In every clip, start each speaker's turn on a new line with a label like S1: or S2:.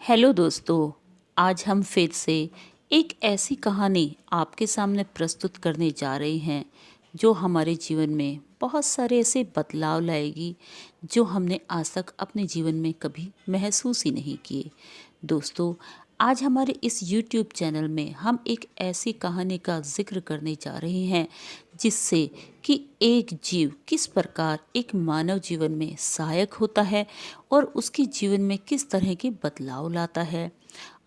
S1: Hello दोस्तों, आज हम फिर से एक ऐसी कहानी आपके सामने प्रस्तुत करने जा रहे हैं जो हमारे जीवन में बहुत सारे ऐसे बदलाव लाएगी जो हमने आज तक अपने जीवन में कभी महसूस ही नहीं किए। दोस्तों, आज हमारे इस YouTube चैनल में हम एक ऐसी कहानी का जिक्र करने जा रहे हैं जिससे कि एक जीव किस प्रकार एक मानव जीवन में सहायक होता है और उसके जीवन में किस तरह के बदलाव लाता है।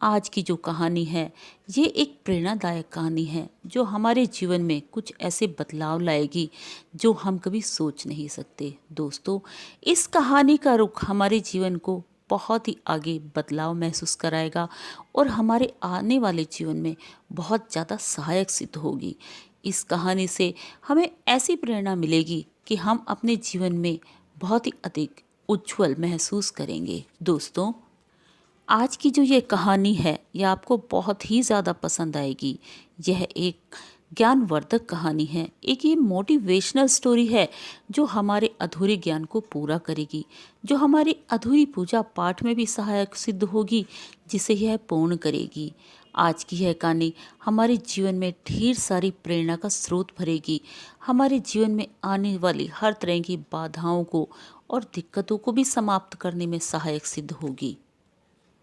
S1: आज की जो कहानी है ये एक प्रेरणादायक कहानी है जो हमारे जीवन में कुछ ऐसे बदलाव लाएगी जो हम कभी सोच नहीं सकते। दोस्तों, इस कहानी का रुख हमारे जीवन को बहुत ही आगे बदलाव महसूस कराएगा और हमारे आने वाले जीवन में बहुत ज़्यादा सहायक सिद्ध होगी। इस कहानी से हमें ऐसी प्रेरणा मिलेगी कि हम अपने जीवन में बहुत ही अधिक उज्जवल महसूस करेंगे। दोस्तों, आज की जो ये कहानी है ये आपको बहुत ही ज़्यादा पसंद आएगी। यह एक ज्ञानवर्धक कहानी है, एक ये मोटिवेशनल स्टोरी है जो हमारे अधूरे ज्ञान को पूरा करेगी, जो हमारी अधूरी पूजा पाठ में भी सहायक सिद्ध होगी, जिसे यह पूर्ण करेगी। आज की यह कहानी हमारे जीवन में ढेर सारी प्रेरणा का स्रोत भरेगी, हमारे जीवन में आने वाली हर तरह की बाधाओं को और दिक्कतों को भी समाप्त करने में सहायक सिद्ध होगी।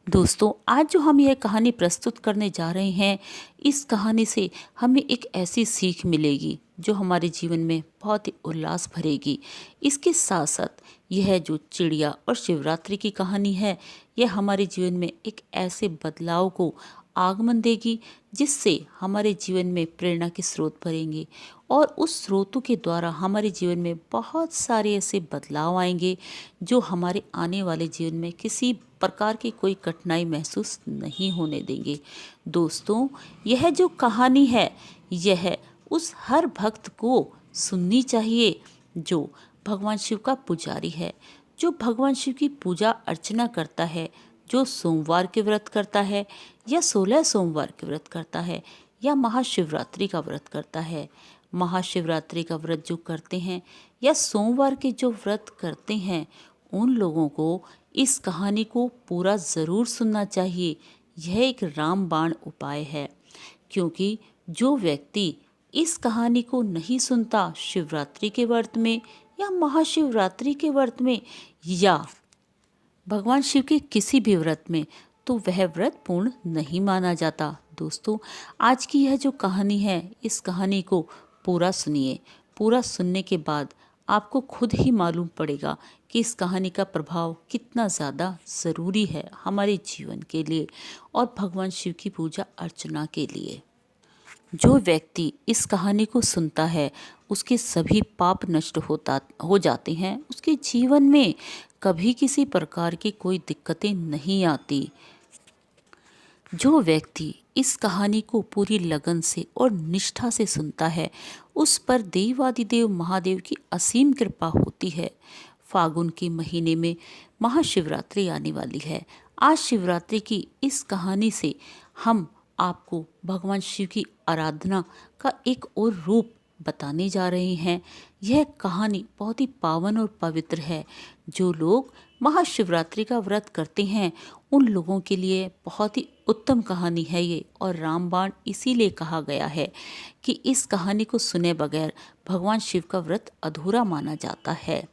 S1: दोस्तों, आज जो हम यह कहानी प्रस्तुत करने जा रहे हैं, इस कहानी से हमें एक ऐसी सीख मिलेगी जो हमारे जीवन में बहुत ही उल्लास भरेगी। इसके साथ साथ यह जो चिड़िया और शिवरात्रि की कहानी है, यह हमारे जीवन में एक ऐसे बदलाव को आगमन देगी जिससे हमारे जीवन में प्रेरणा के स्रोत भरेंगे और उस स्रोतों के द्वारा हमारे जीवन में बहुत सारे ऐसे बदलाव आएंगे जो हमारे आने वाले जीवन में किसी प्रकार की कोई कठिनाई महसूस नहीं होने देंगे। दोस्तों, यह जो कहानी है यह उस हर भक्त को सुननी चाहिए जो भगवान शिव का पुजारी है, जो भगवान शिव की पूजा अर्चना करता है, जो सोमवार के व्रत करता है या 16 सोमवार के व्रत करता है या महाशिवरात्रि का व्रत करता है। महाशिवरात्रि का व्रत जो करते हैं या सोमवार के जो व्रत करते हैं, उन लोगों को इस कहानी को पूरा ज़रूर सुनना चाहिए। यह एक रामबाण उपाय है, क्योंकि जो व्यक्ति इस कहानी को नहीं सुनता शिवरात्रि के व्रत में या महाशिवरात्रि के व्रत में या भगवान शिव के किसी भी व्रत में, तो वह व्रत पूर्ण नहीं माना जाता। दोस्तों, आज की यह जो कहानी है, इस कहानी को पूरा सुनिए। पूरा सुनने के बाद आपको खुद ही मालूम पड़ेगा कि इस कहानी का प्रभाव कितना ज़्यादा ज़रूरी है हमारे जीवन के लिए और भगवान शिव की पूजा अर्चना के लिए। जो व्यक्ति इस कहानी को सुनता है उसके सभी पाप नष्ट हो जाते हैं, उसके जीवन में कभी किसी प्रकार की कोई दिक्कतें नहीं आती। जो व्यक्ति इस कहानी को पूरी लगन से और निष्ठा से सुनता है उस पर देवादिदेव महादेव की असीम कृपा होती है। फागुन के महीने में महाशिवरात्रि आने वाली है। आज शिवरात्रि की इस कहानी से हम आपको भगवान शिव की आराधना का एक और रूप बताने जा रहे हैं। यह कहानी बहुत ही पावन और पवित्र है। जो लोग महाशिवरात्रि का व्रत करते हैं उन लोगों के लिए बहुत ही उत्तम कहानी है ये, और रामबाण इसीलिए कहा गया है कि इस कहानी को सुने बगैर भगवान शिव का व्रत अधूरा माना जाता है।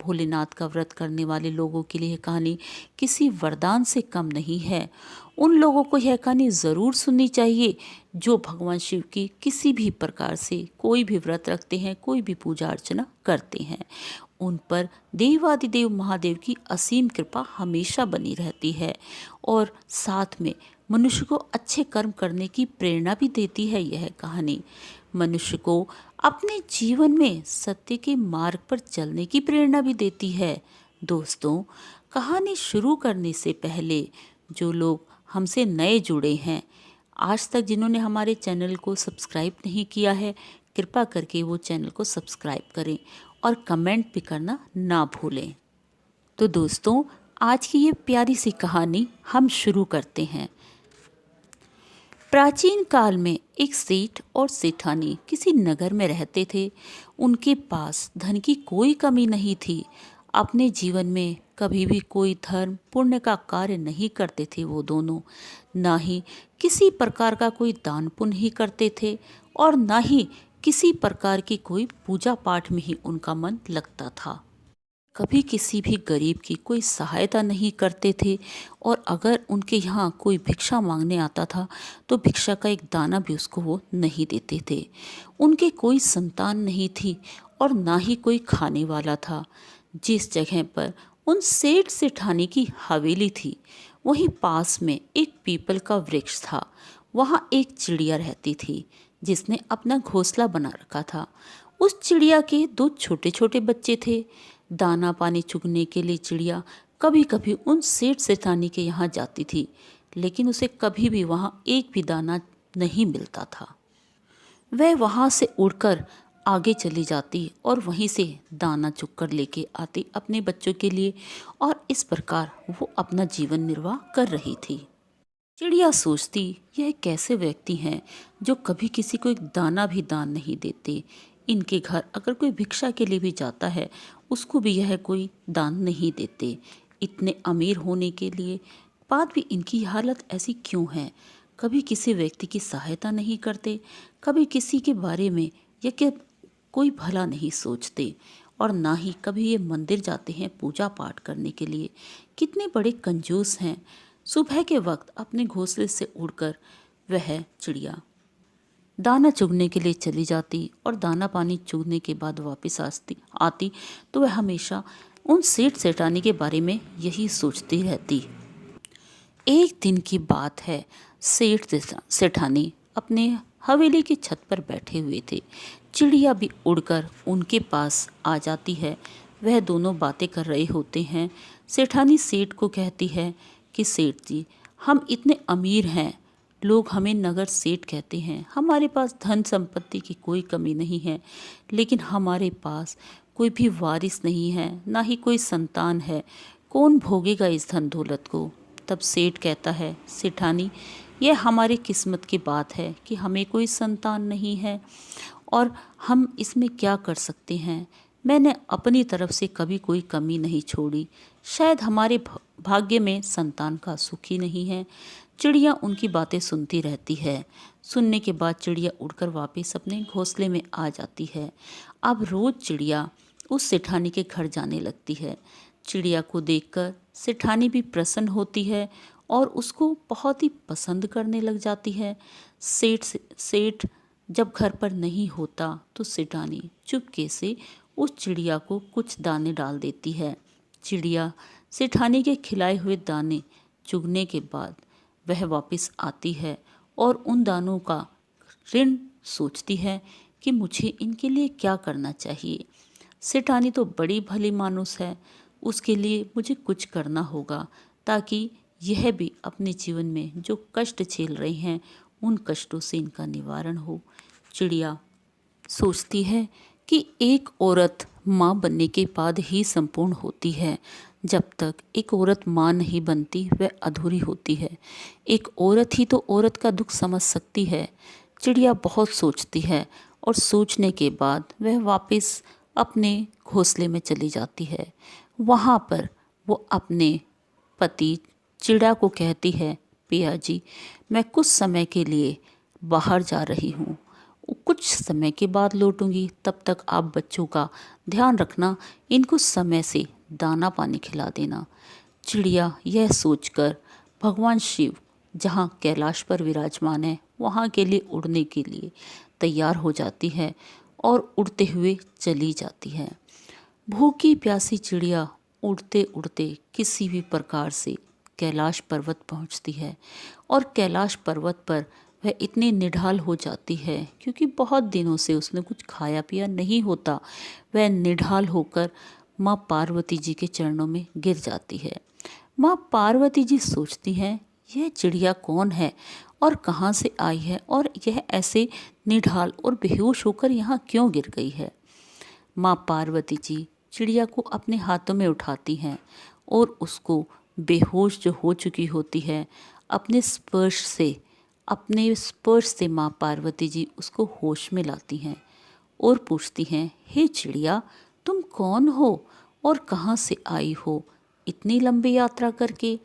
S1: भोलेनाथ का व्रत करने वाले लोगों के लिए कहानी किसी वरदान से कम नहीं है। उन लोगों को यह कहानी ज़रूर सुननी चाहिए जो भगवान शिव की किसी भी प्रकार से कोई भी व्रत रखते हैं, कोई भी पूजा अर्चना करते हैं। उन पर देवादिदेव महादेव की असीम कृपा हमेशा बनी रहती है और साथ में मनुष्य को अच्छे कर्म करने की प्रेरणा भी देती है। यह कहानी मनुष्य को अपने जीवन में सत्य के मार्ग पर चलने की प्रेरणा भी देती है। दोस्तों, कहानी शुरू करने से पहले जो लोग हमसे नए जुड़े हैं, आज तक जिन्होंने हमारे चैनल को सब्सक्राइब नहीं किया है, कृपा करके वो चैनल को सब्सक्राइब करें और कमेंट भी करना ना भूलें। तो दोस्तों, आज की ये प्यारी सी कहानी हम शुरू करते हैं। प्राचीन काल में एक सेठ और सेठानी किसी नगर में रहते थे। उनके पास धन की कोई कमी नहीं थी। अपने जीवन में कभी भी कोई धर्म पुण्य का कार्य नहीं करते थे वो दोनों, ना ही किसी प्रकार का कोई दान पुण्य ही करते थे और ना ही किसी प्रकार की कोई पूजा पाठ में ही उनका मन लगता था। कभी किसी भी गरीब की कोई सहायता नहीं करते थे और अगर उनके यहाँ कोई भिक्षा मांगने आता था तो भिक्षा का एक दाना भी उसको वो नहीं देते थे। उनके कोई संतान नहीं थी और ना ही कोई खाने वाला था। जिस जगह पर उन सेठ सेठानी की हवेली थी वहीं पास में एक पीपल का वृक्ष था। वहाँ एक चिड़िया रहती थी जिसने अपना घोंसला बना रखा था। उस चिड़िया के दो छोटे छोटे बच्चे थे। दाना पानी चुगने के लिए चिड़िया कभी कभी उन सेठ सेठानी के यहाँ जाती थी, लेकिन उसे कभी भी वहाँ एक भी दाना नहीं मिलता था। वह वहाँ से उड़कर आगे चली जाती और वहीं से दाना चुग कर लेके आती अपने बच्चों के लिए और इस प्रकार वो अपना जीवन निर्वाह कर रही थी। चिड़िया सोचती यह कैसे व्यक्ति हैं जो कभी किसी को एक दाना भी दान नहीं देते। इनके घर अगर कोई भिक्षा के लिए भी जाता है उसको भी यह कोई दान नहीं देते। इतने अमीर होने के लिए बाद भी इनकी हालत ऐसी क्यों है। कभी किसी व्यक्ति की सहायता नहीं करते, कभी किसी के बारे में या कि कोई भला नहीं सोचते और ना ही कभी ये मंदिर जाते हैं पूजा पाठ करने के लिए। कितने बड़े कंजूस हैं। सुबह के वक्त अपने घोंसले से उड़कर वह चिड़िया दाना चुगने के लिए चली जाती और दाना पानी चुगने के बाद वापस आती तो वह हमेशा उन सेठ सेठानी के बारे में यही सोचती रहती। एक दिन की बात है, सेठ सेठानी अपने हवेली की छत पर बैठे हुए थे। चिड़िया भी उड़कर उनके पास आ जाती है। वह दोनों बातें कर रहे होते हैं। सेठानी सेठ को कहती है कि सेठ जी, हम इतने अमीर हैं, लोग हमें नगर सेठ कहते हैं, हमारे पास धन संपत्ति की कोई कमी नहीं है, लेकिन हमारे पास कोई भी वारिस नहीं है, ना ही कोई संतान है। कौन भोगेगा इस धन दौलत को। तब सेठ कहता है, सेठानी, यह हमारी किस्मत की बात है कि हमें कोई संतान नहीं है और हम इसमें क्या कर सकते हैं। मैंने अपनी तरफ से कभी कोई कमी नहीं छोड़ी। शायद हमारे भाग्य में संतान का सुख ही नहीं है। चिड़िया उनकी बातें सुनती रहती है। सुनने के बाद चिड़िया उड़कर वापस अपने घोंसले में आ जाती है। अब रोज चिड़िया उस सेठानी के घर जाने लगती है। चिड़िया को देखकर सेठानी भी प्रसन्न होती है और उसको बहुत ही पसंद करने लग जाती है। सेठ जब घर पर नहीं होता तो सेठानी चुपके से उस चिड़िया को कुछ दाने डाल देती है। चिड़िया सेठानी के खिलाए हुए दाने चुगने के बाद वह वापस आती है और उन दानों का ऋण सोचती है कि मुझे इनके लिए क्या करना चाहिए। सेठानी तो बड़ी भली मानुस है, उसके लिए मुझे कुछ करना होगा ताकि यह भी अपने जीवन में जो कष्ट झेल रहे हैं उन कष्टों से इनका निवारण हो। चिड़िया सोचती है कि एक औरत माँ बनने के बाद ही संपूर्ण होती है। जब तक एक औरत माँ नहीं बनती वह अधूरी होती है। एक औरत ही तो औरत का दुख समझ सकती है। चिड़िया बहुत सोचती है और सोचने के बाद वह वापस अपने घोंसले में चली जाती है। वहाँ पर वो अपने पति चिड़िया को कहती है, पिया जी, मैं कुछ समय के लिए बाहर जा रही हूँ, कुछ समय के बाद लौटूंगी, तब तक आप बच्चों का ध्यान रखना, इनको समय से दाना पानी खिला देना। चिड़िया यह सोचकर भगवान शिव जहाँ कैलाश पर विराजमान है वहाँ के लिए उड़ने के लिए तैयार हो जाती है और उड़ते हुए चली जाती है। भूखी प्यासी चिड़िया उड़ते उड़ते किसी भी प्रकार से कैलाश पर्वत पहुँचती है और कैलाश पर्वत पर वह इतनी निढाल हो जाती है क्योंकि बहुत दिनों से उसने कुछ खाया पिया नहीं होता। वह निढाल होकर माँ पार्वती जी के चरणों में गिर जाती है। माँ पार्वती जी सोचती हैं यह चिड़िया कौन है और कहाँ से आई है और यह ऐसे निढाल और बेहोश होकर यहाँ क्यों गिर गई है। माँ पार्वती जी चिड़िया को अपने हाथों में उठाती हैं और उसको बेहोश जो हो चुकी होती है अपने स्पर्श से माँ पार्वती जी उसको होश में लाती हैं और पूछती हैं, हे चिड़िया, तुम कौन हो और कहाँ से आई हो, इतनी लंबी यात्रा करके,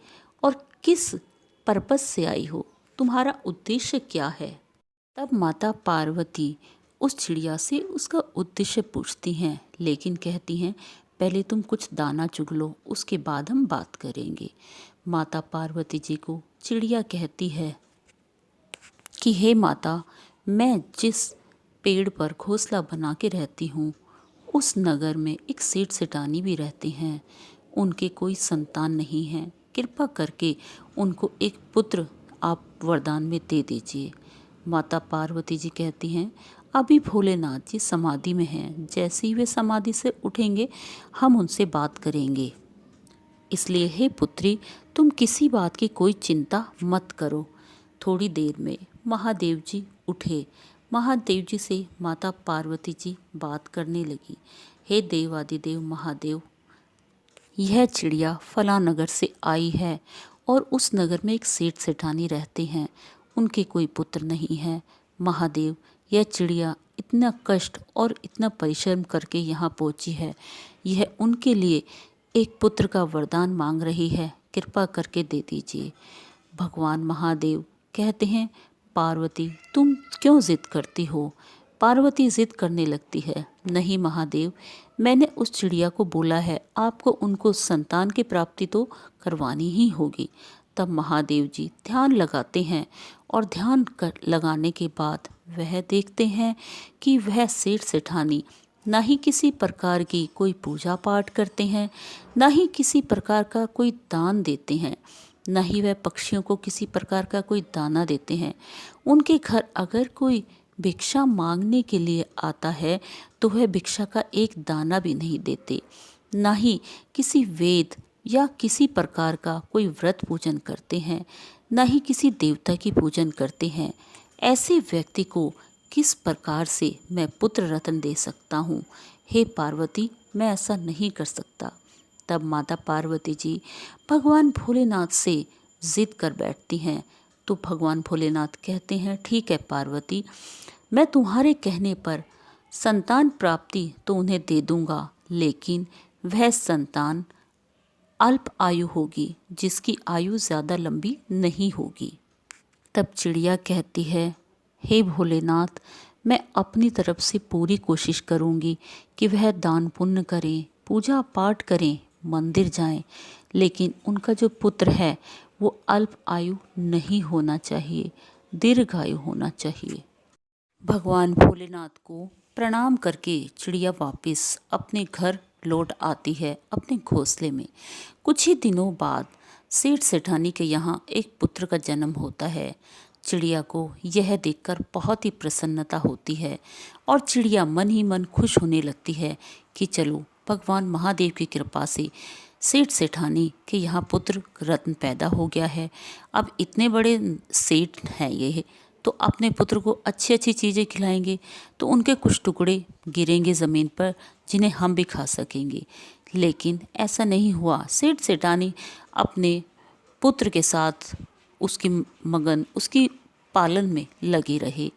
S1: और किस पर्पस से आई हो? तुम्हारा उद्देश्य क्या है? तब माता पार्वती उस चिड़िया से उसका उद्देश्य पूछती हैं, लेकिन कहती हैं पहले तुम कुछ दाना चुग लो, उसके बाद हम बात करेंगे। माता पार्वती जी को चिड़िया कहती है कि हे माता, मैं जिस पेड़ पर घोंसला बना के रहती हूँ, उस नगर में एक सेठ सेठानी भी रहते हैं। उनके कोई संतान नहीं है। कृपा करके उनको एक पुत्र आप वरदान में दे दीजिए। माता पार्वती जी कहती हैं अभी भोलेनाथ जी समाधि में हैं, जैसे ही वे समाधि से उठेंगे हम उनसे बात करेंगे। इसलिए हे पुत्री, तुम किसी बात की कोई चिंता मत करो। थोड़ी देर में महादेव जी उठे। महादेव जी से माता पार्वती जी बात करने लगी। हे देवादिदेव महादेव, यह चिड़िया फला नगर से आई है और उस नगर में एक सेठ सेठानी रहते हैं, उनके कोई पुत्र नहीं है। महादेव, यह चिड़िया इतना कष्ट और इतना परिश्रम करके यहाँ पहुँची है, यह उनके लिए एक पुत्र का वरदान मांग रही है, कृपा करके दे दीजिए। भगवान महादेव कहते हैं पार्वती, तुम क्यों जिद करती हो? पार्वती जिद करने लगती है, नहीं महादेव, मैंने उस चिड़िया को बोला है आपको उनको संतान की प्राप्ति तो करवानी ही होगी। तब महादेव जी ध्यान लगाते हैं और लगाने के बाद वह देखते हैं कि वह सेठ सेठानी ना ही किसी प्रकार की कोई पूजा पाठ करते हैं, ना ही किसी प्रकार का कोई दान देते हैं, न ही वह पक्षियों को किसी प्रकार का कोई दाना देते हैं। उनके घर अगर कोई भिक्षा मांगने के लिए आता है तो वह भिक्षा का एक दाना भी नहीं देते, ना ही किसी वेद या किसी प्रकार का कोई व्रत पूजन करते हैं, ना ही किसी देवता की पूजन करते हैं। ऐसे व्यक्ति को किस प्रकार से मैं पुत्र रत्न दे सकता हूँ? हे पार्वती, मैं ऐसा नहीं कर सकता। तब माता पार्वती जी भगवान भोलेनाथ से जिद कर बैठती हैं। तो भगवान भोलेनाथ कहते हैं ठीक है पार्वती, मैं तुम्हारे कहने पर संतान प्राप्ति तो उन्हें दे दूंगा, लेकिन वह संतान अल्प आयु होगी, जिसकी आयु ज़्यादा लंबी नहीं होगी। तब चिड़िया कहती है हे भोलेनाथ, मैं अपनी तरफ से पूरी कोशिश करूंगी कि वह दान पुण्य करें, पूजा पाठ करें, मंदिर जाएं, लेकिन उनका जो पुत्र है वो अल्प आयु नहीं होना चाहिए, दीर्घायु होना चाहिए। भगवान भोलेनाथ को प्रणाम करके चिड़िया वापस अपने घर लौट आती है, अपने घोंसले में। कुछ ही दिनों बाद सेठ सेठानी के यहाँ एक पुत्र का जन्म होता है। चिड़िया को यह देखकर बहुत ही प्रसन्नता होती है और चिड़िया मन ही मन खुश होने लगती है कि चलो भगवान महादेव की कृपा से सेठ सेठानी के यहाँ पुत्र रत्न पैदा हो गया है। अब इतने बड़े सेठ हैं ये, तो अपने पुत्र को अच्छी अच्छी चीज़ें खिलाएंगे तो उनके कुछ टुकड़े गिरेंगे ज़मीन पर जिन्हें हम भी खा सकेंगे। लेकिन ऐसा नहीं हुआ। सेठ सेठानी अपने पुत्र के साथ उसकी पालन में लगे रहे।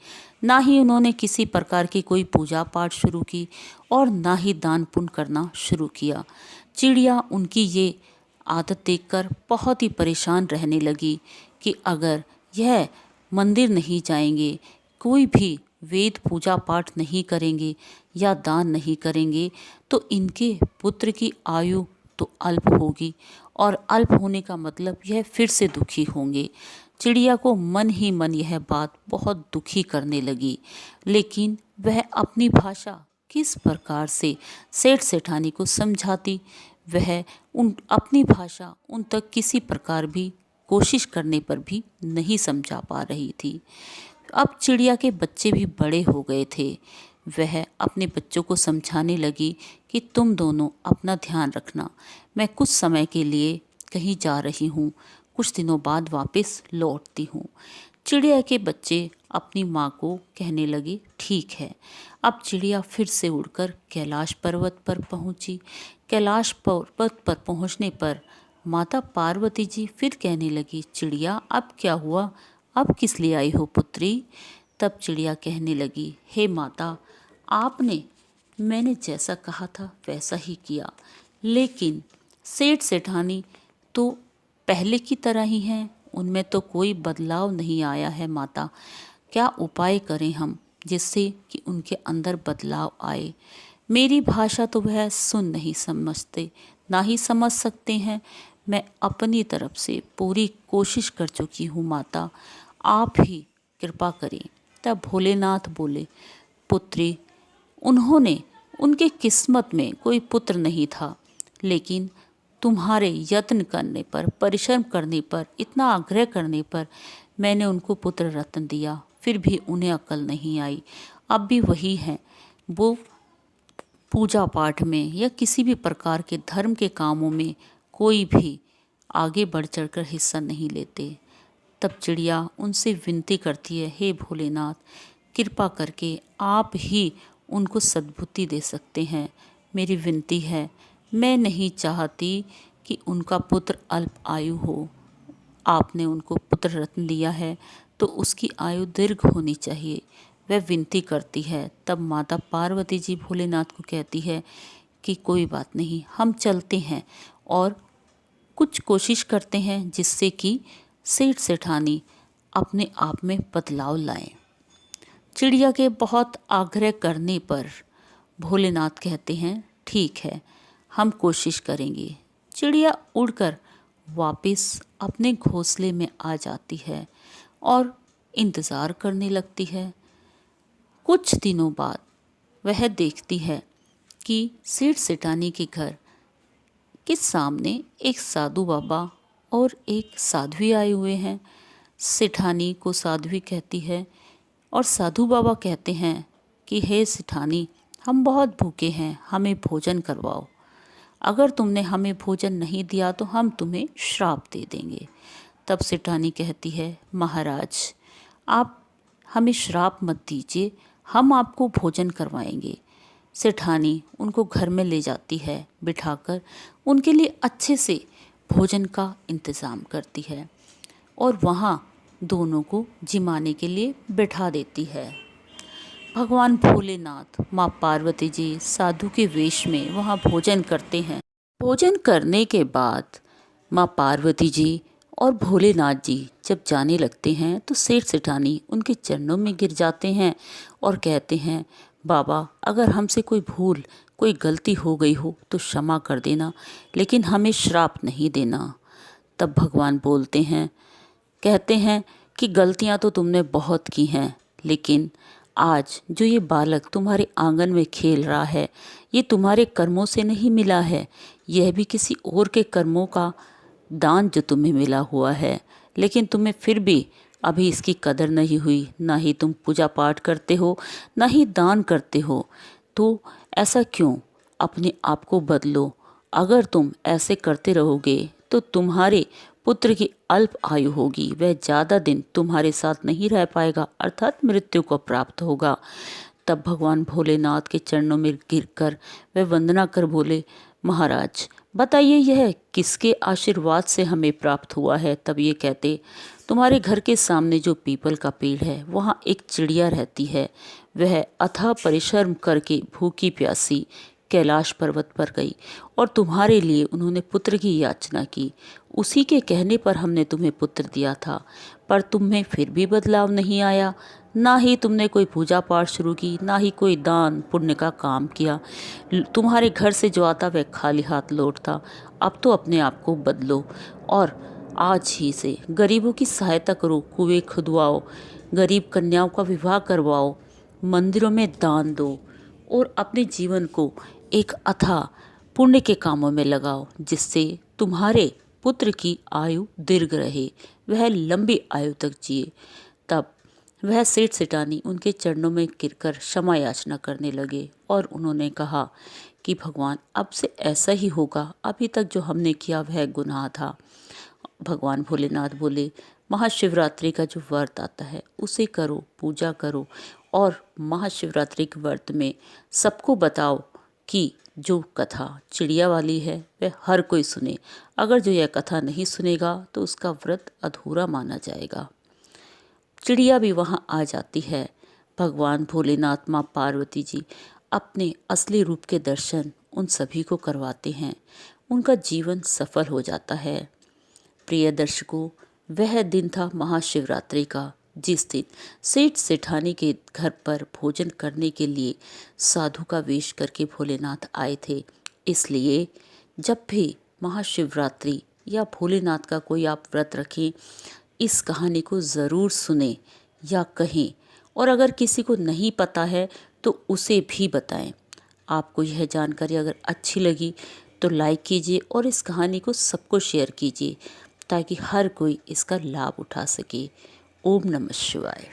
S1: ना ही उन्होंने किसी प्रकार की कोई पूजा पाठ शुरू की और ना ही दान पुण्य करना शुरू किया। चिड़िया उनकी ये आदत देखकर बहुत ही परेशान रहने लगी कि अगर यह मंदिर नहीं जाएंगे, कोई भी वेद पूजा पाठ नहीं करेंगे या दान नहीं करेंगे, तो इनके पुत्र की आयु तो अल्प होगी और अल्प होने का मतलब यह फिर से दुखी होंगे। चिड़िया को मन ही मन यह बात बहुत दुखी करने लगी, लेकिन वह अपनी भाषा किस प्रकार से सेठ सेठानी को समझाती, वह अपनी भाषा उन तक किसी प्रकार भी कोशिश करने पर भी नहीं समझा पा रही थी। अब चिड़िया के बच्चे भी बड़े हो गए थे। वह अपने बच्चों को समझाने लगी कि तुम दोनों अपना ध्यान रखना, मैं कुछ समय के लिए कहीं जा रही हूँ, कुछ दिनों बाद वापस लौटती हूँ। चिड़िया के बच्चे अपनी माँ को कहने लगे ठीक है। अब चिड़िया फिर से उड़कर कैलाश पर्वत पर पहुँची। कैलाश पर्वत पर पहुँचने पर माता पार्वती जी फिर कहने लगी चिड़िया अब क्या हुआ, अब किस लिए आई हो पुत्री? तब चिड़िया कहने लगी हे माता, आपने मैंने जैसा कहा था वैसा ही किया, लेकिन सेठ सेठानी तो पहले की तरह ही हैं, उनमें तो कोई बदलाव नहीं आया है माता। क्या उपाय करें हम जिससे कि उनके अंदर बदलाव आए। मेरी भाषा तो वह सुन नहीं समझते, ना ही समझ सकते हैं। मैं अपनी तरफ से पूरी कोशिश कर चुकी हूँ माता, आप ही कृपा करें। तब भोलेनाथ बोले, पुत्री, उन्होंने उनके किस्मत में कोई पुत्र नहीं था, लेकिन तुम्हारे यत्न करने पर, परिश्रम करने पर, इतना आग्रह करने पर मैंने उनको पुत्र रत्न दिया, फिर भी उन्हें अकल नहीं आई। अब भी वही हैं, वो पूजा पाठ में या किसी भी प्रकार के धर्म के कामों में कोई भी आगे बढ़ चढ़कर हिस्सा नहीं लेते। तब चिड़िया उनसे विनती करती है, हे भोलेनाथ, कृपा करके आप ही उनको सद्बुद्धि दे सकते हैं। मेरी विनती है, मैं नहीं चाहती कि उनका पुत्र अल्प आयु हो। आपने उनको पुत्र रत्न दिया है तो उसकी आयु दीर्घ होनी चाहिए। वह विनती करती है। तब माता पार्वती जी भोलेनाथ को कहती है कि कोई बात नहीं, हम चलते हैं और कुछ कोशिश करते हैं जिससे कि सेठ सेठानी अपने आप में बदलाव लाएं। चिड़िया के बहुत आग्रह करने पर भोलेनाथ कहते हैं, ठीक है, हम कोशिश करेंगे। चिड़िया उड़कर वापस अपने घोंसले में आ जाती है और इंतज़ार करने लगती है। कुछ दिनों बाद वह देखती है कि सेठ सेठानी के घर के सामने एक साधु बाबा और एक साध्वी आए हुए हैं। सेठानी को साध्वी कहती है और साधु बाबा कहते हैं कि हे सेठानी, हम बहुत भूखे हैं, हमें भोजन करवाओ। अगर तुमने हमें भोजन नहीं दिया तो हम तुम्हें श्राप दे देंगे। तब सेठानी कहती है, महाराज, आप हमें श्राप मत दीजिए, हम आपको भोजन करवाएंगे। सेठानी उनको घर में ले जाती है, बिठाकर उनके लिए अच्छे से भोजन का इंतज़ाम करती है और वहाँ दोनों को जिमाने के लिए बिठा देती है। भगवान भोलेनाथ, माँ पार्वती जी साधु के वेश में वहाँ भोजन करते हैं। भोजन करने के बाद माँ पार्वती जी और भोलेनाथ जी जब जाने लगते हैं तो सेठ सेठानी उनके चरणों में गिर जाते हैं और कहते हैं, बाबा, अगर हमसे कोई भूल, कोई गलती हो गई हो तो क्षमा कर देना, लेकिन हमें श्राप नहीं देना। तब भगवान बोलते हैं, कहते हैं कि गलतियां तो तुमने बहुत की हैं, लेकिन आज जो ये बालक तुम्हारे आंगन में खेल रहा है, ये तुम्हारे कर्मों से नहीं मिला है, यह भी किसी और के कर्मों का दान जो तुम्हें मिला हुआ है, लेकिन तुम्हें फिर भी अभी इसकी कदर नहीं हुई। ना ही तुम पूजा पाठ करते हो, ना ही दान करते हो। तो ऐसा क्यों? अपने आप को बदलो। अगर तुम ऐसे करते रहोगे तो तुम्हारे पुत्र की अल्प आयु होगी, वह ज़्यादा दिन तुम्हारे साथ नहीं रह पाएगा, अर्थात मृत्यु को प्राप्त होगा। तब भगवान भोलेनाथ के चरणों में गिरकर वह वंदना कर बोले, महाराज, बताइए यह किसके आशीर्वाद से हमें प्राप्त हुआ है? तब ये कहते, तुम्हारे घर के सामने जो पीपल का पेड़ है वहाँ एक चिड़िया रहती है, वह अथाह परिश्रम करके भूखी प्यासी कैलाश पर्वत पर गई और तुम्हारे लिए उन्होंने पुत्र की याचना की। उसी के कहने पर हमने तुम्हें पुत्र दिया था, पर तुम्हें फिर भी बदलाव नहीं आया। ना ही तुमने कोई पूजा पाठ शुरू की, ना ही कोई दान पुण्य का काम किया। तुम्हारे घर से जो आता वह खाली हाथ लौटता। अब तो अपने आप को बदलो और आज ही से गरीबों की सहायता करो, कुएं खुदवाओ, गरीब कन्याओं का विवाह करवाओ, मंदिरों में दान दो और अपने जीवन को एक अथाह पुण्य के कामों में लगाओ, जिससे तुम्हारे पुत्र की आयु दीर्घ रहे, वह लंबी आयु तक जिए। तब वह सेठ सेठानी उनके चरणों में गिरकर क्षमा याचना करने लगे और उन्होंने कहा कि भगवान, अब से ऐसा ही होगा, अभी तक जो हमने किया वह गुनाह था। भगवान भोलेनाथ बोले, महाशिवरात्रि का जो व्रत आता है उसे करो, पूजा करो और महाशिवरात्रि के व्रत में सबको बताओ कि जो कथा चिड़िया वाली है वह हर कोई सुने। अगर जो यह कथा नहीं सुनेगा तो उसका व्रत अधूरा माना जाएगा। चिड़िया भी वहाँ आ जाती है। भगवान भोलेनाथ, माँ पार्वती जी अपने असली रूप के दर्शन उन सभी को करवाते हैं। उनका जीवन सफल हो जाता है। प्रिय दर्शकों, वह दिन था महाशिवरात्रि का, जिस दिन सेठ सेठानी के घर पर भोजन करने के लिए साधु का वेश करके भोलेनाथ आए थे। इसलिए जब भी महाशिवरात्रि या भोलेनाथ का कोई आप व्रत रखें, इस कहानी को ज़रूर सुने या कहें, और अगर किसी को नहीं पता है तो उसे भी बताएं। आपको यह जानकारी अगर अच्छी लगी तो लाइक कीजिए और इस कहानी को सबको शेयर कीजिए, ताकि हर कोई इसका लाभ उठा सके। ओम नमः शिवाय।